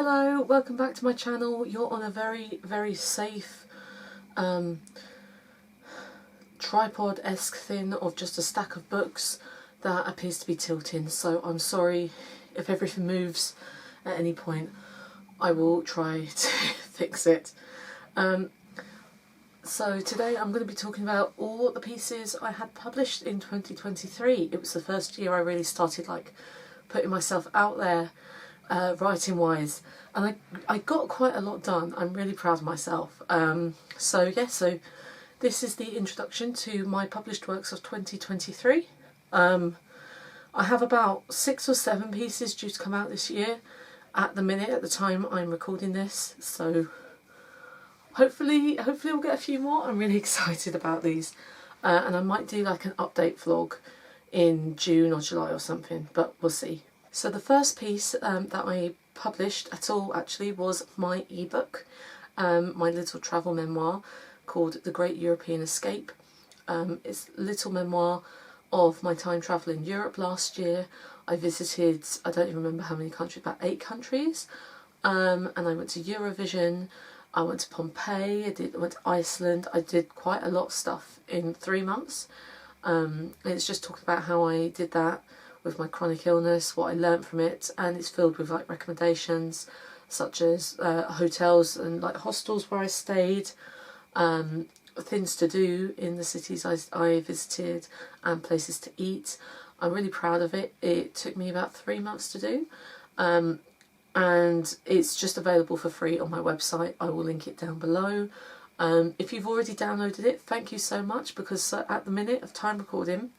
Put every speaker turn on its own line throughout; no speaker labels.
Hello, welcome back to my channel. You're on a very safe tripod-esque thing of just a stack of books that appears to be tilting, so I'm sorry if everything moves at any point. I will try to fix it. So today I'm going to be talking about all the pieces I had published in 2023. It was the first year I really started putting myself out there writing wise, and I got quite a lot done. I'm really proud of myself. So this is the introduction to my published works of 2023. I have about 6 or 7 pieces due to come out this year at the time I'm recording this, so hopefully we'll get a few more. I'm really excited about these, and I might do like an update vlog in June or July or something, but we'll see. So the first piece that I published at all actually was my ebook, my little travel memoir called The Great European Escape. It's a little memoir of my time travelling in Europe last year. I visited, I don't even remember how many countries, about 8 countries, and I went to Eurovision, I went to Pompeii, I went to Iceland. I did quite a lot of stuff in 3 months. It's just talking about how I did that with my chronic illness, what I learnt from it, and it's filled with recommendations such as hotels and hostels where I stayed, things to do in the cities I visited, and places to eat. I'm really proud of it. It took me about 3 months to do, and it's just available for free on my website. I will link it down below. If you've already downloaded it, thank you so much, because at the minute of time recording,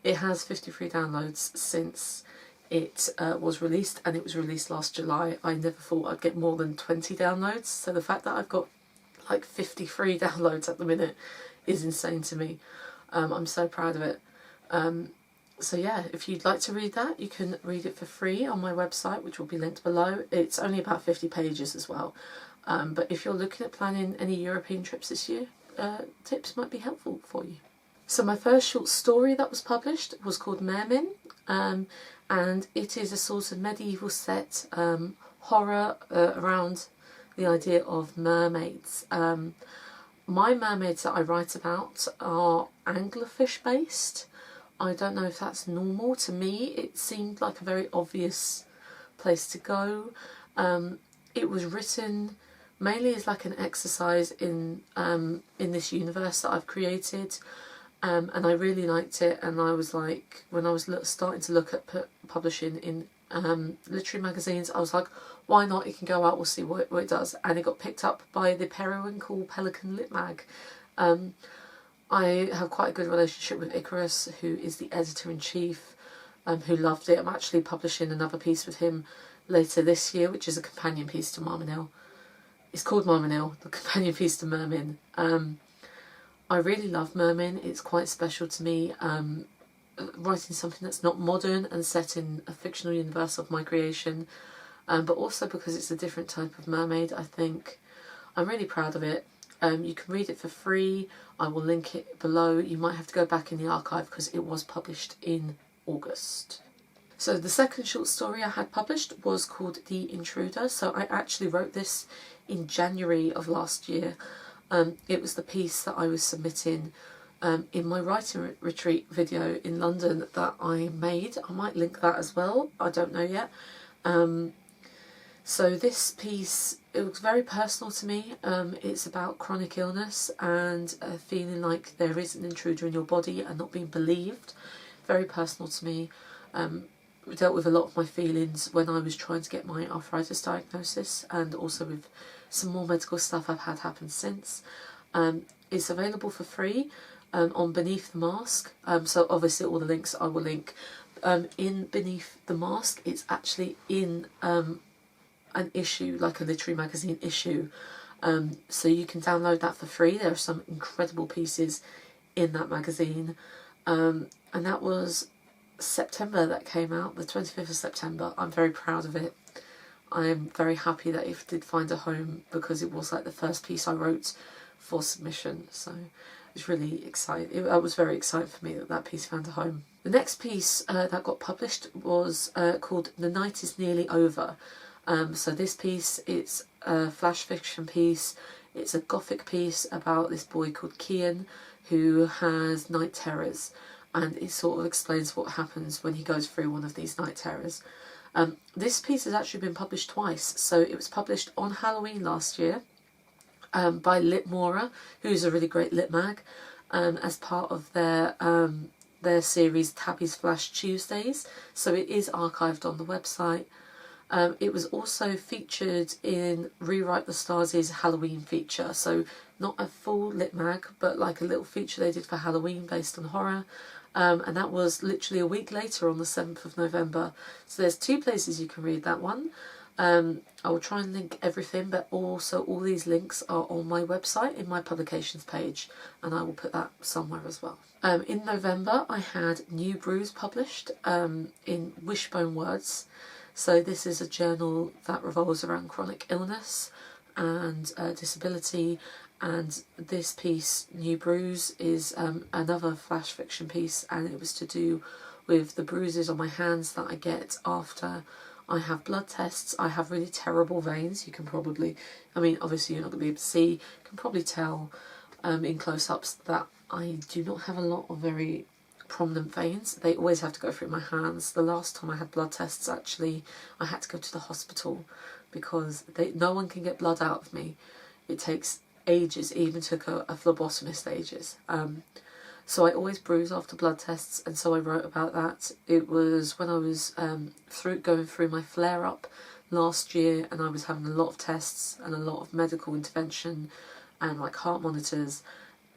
it has 53 downloads since it was released, and it was released last July. I never thought I'd get more than 20 downloads, so the fact that I've got 53 downloads at the minute is insane to me. I'm so proud of it. So yeah, if you'd like to read that, you can read it for free on my website, which will be linked below. It's only about 50 pages as well. But if you're looking at planning any European trips this year, tips might be helpful for you. So my first short story that was published was called Mermin, and it is a sort of medieval set horror around the idea of mermaids. My mermaids that I write about are anglerfish based. I don't know if that's normal. To me, it seemed like a very obvious place to go. It was written mainly as an exercise in this universe that I've created. And I really liked it, and I was when I was starting to look at publishing in literary magazines, I was like, why not? It can go out, we'll see what it does. And it got picked up by the Periwinkle Pelican Lit Mag. I have quite a good relationship with Icarus, who is the editor-in-chief, who loved it. I'm actually publishing another piece with him later this year, which is a companion piece to Marminelle. It's called Marminelle, the companion piece to Mermin. I really love Mermin. It's quite special to me. Writing something that's not modern and set in a fictional universe of my creation, but also because it's a different type of mermaid. I think I'm really proud of it. You can read it for free. I will link it below. You might have to go back in the archive because it was published in August. So the second short story I had published was called The Intruder. So I actually wrote this in January of last year. It was the piece that I was submitting in my writing retreat video in London that I made. I might link that as well, I don't know yet. So this piece, it was very personal to me. It's about chronic illness and feeling like there is an intruder in your body and not being believed. Very personal to me. Dealt with a lot of my feelings when I was trying to get my arthritis diagnosis, and also with some more medical stuff I've had happen since. It's available for free on Beneath the Mask. So obviously all the links I will link. In Beneath the Mask, it's actually in an issue, like a literary magazine issue. So you can download that for free. There are some incredible pieces in that magazine. And that was September that came out, the 25th of September. I'm very proud of it. I'm very happy that it did find a home, because it was the first piece I wrote for submission. So it's really exciting. It was very exciting for me that that piece found a home. The next piece that got published was called The Night is Nearly Over. So this piece, it's a flash fiction piece. It's a gothic piece about this boy called Kian who has night terrors, and it sort of explains what happens when he goes through one of these night terrors. This piece has actually been published twice. So it was published on Halloween last year by Litmora, who's a really great lit mag, as part of their series Tabby's Flash Tuesdays. So it is archived on the website. It was also featured in Rewrite the Stars' Halloween feature, so not a full lit mag, but like a little feature they did for Halloween based on horror. And that was literally a week later on the 7th of November. So there's 2 places you can read that one. I will try and link everything, but also all these links are on my website in my publications page, and I will put that somewhere as well. In November I had New Brews published in Wishbone Words. So this is a journal that revolves around chronic illness and disability, and this piece, New Brews, is another flash fiction piece, and it was to do with the bruises on my hands that I get after I have blood tests. I have really terrible veins. You can probably, I mean, obviously you're not going to be able to see, you can probably tell in close-ups that I do not have a lot of very prominent veins. They always have to go through my hands. The last time I had blood tests, actually, I had to go to the hospital because no one can get blood out of me. It takes ages, it even took a phlebotomist ages. So I always bruise after blood tests, and so I wrote about that. It was when I was going through my flare-up last year, and I was having a lot of tests and a lot of medical intervention and like heart monitors,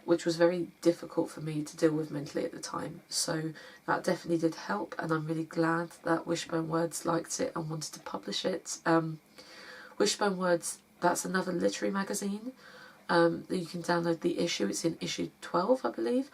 which was very difficult for me to deal with mentally at the time. So that definitely did help, and I'm really glad that Wishbone Words liked it and wanted to publish it. Wishbone Words, that's another literary magazine that you can download the issue. It's in issue 12, I believe,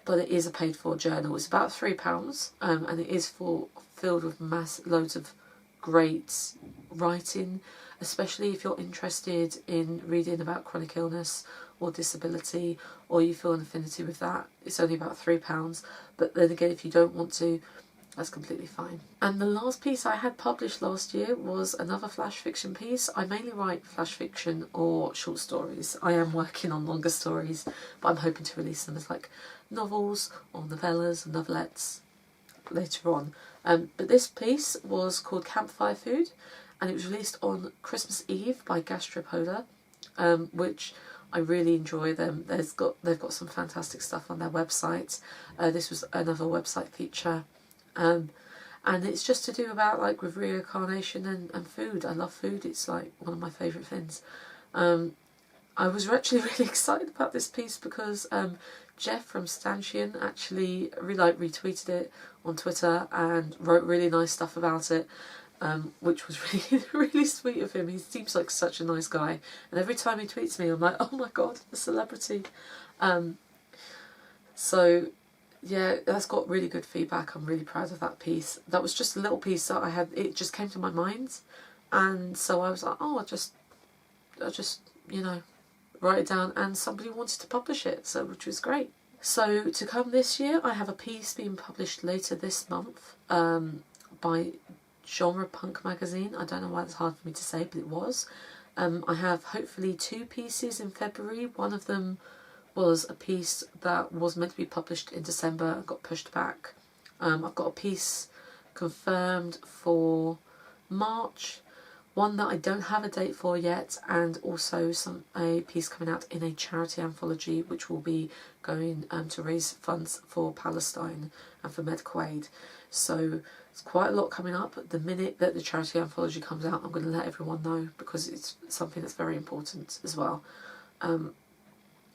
but it is a paid-for journal. It's about £3, and it is filled with loads of great writing, especially if you're interested in reading about chronic illness or disability, or you feel an affinity with that. It's only about £3, but then again, if you don't want to, that's completely fine. And the last piece I had published last year was another flash fiction piece. I mainly write flash fiction or short stories. I am working on longer stories, but I'm hoping to release them as like novels or novellas or novelettes later on. But this piece was called Campfire Food, and it was released on Christmas Eve by Gastropoda, which I really enjoy them. They've got some fantastic stuff on their website. This was another website feature. And it's just to do about like with reincarnation and food. I love food. It's like one of my favourite things. I was actually really excited about this piece because Jeff from Stanchion actually retweeted it on Twitter and wrote really nice stuff about it, which was really, really sweet of him. He seems like such a nice guy, and every time he tweets me I'm like, oh my god, a celebrity. So yeah, that's got really good feedback. I'm really proud of that piece. That was just a little piece that I had, it just came to my mind, and so I was like, oh, I just you know, write it down, and somebody wanted to publish it, so which was great. So to come this year, I have a piece being published later this month by Genre Punk magazine. I don't know why it's hard for me to say, but it was. I have hopefully 2 pieces in February. One of them was a piece that was meant to be published in December and got pushed back. I've got a piece confirmed for March, one that I don't have a date for yet, and also a piece coming out in a charity anthology which will be going to raise funds for Palestine and for medical aid. So it's quite a lot coming up. The minute that the charity anthology comes out, I'm going to let everyone know, because it's something that's very important as well.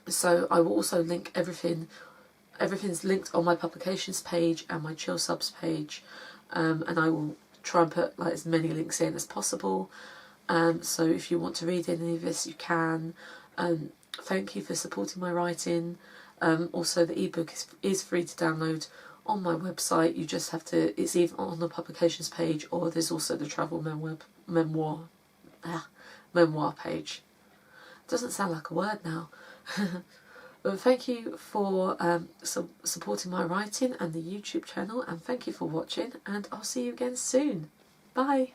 So I will also link everything. Everything's linked on my publications page and my Chill Subs page, and I will try and put like as many links in as possible. So if you want to read any of this, you can. Thank you for supporting my writing. Also, the ebook is free to download on my website. You just have to, it's either on the publications page, or there's also the travel memoir page. Doesn't sound like a word now. But thank you for supporting my writing and the YouTube channel, and thank you for watching, and I'll see you again soon. Bye!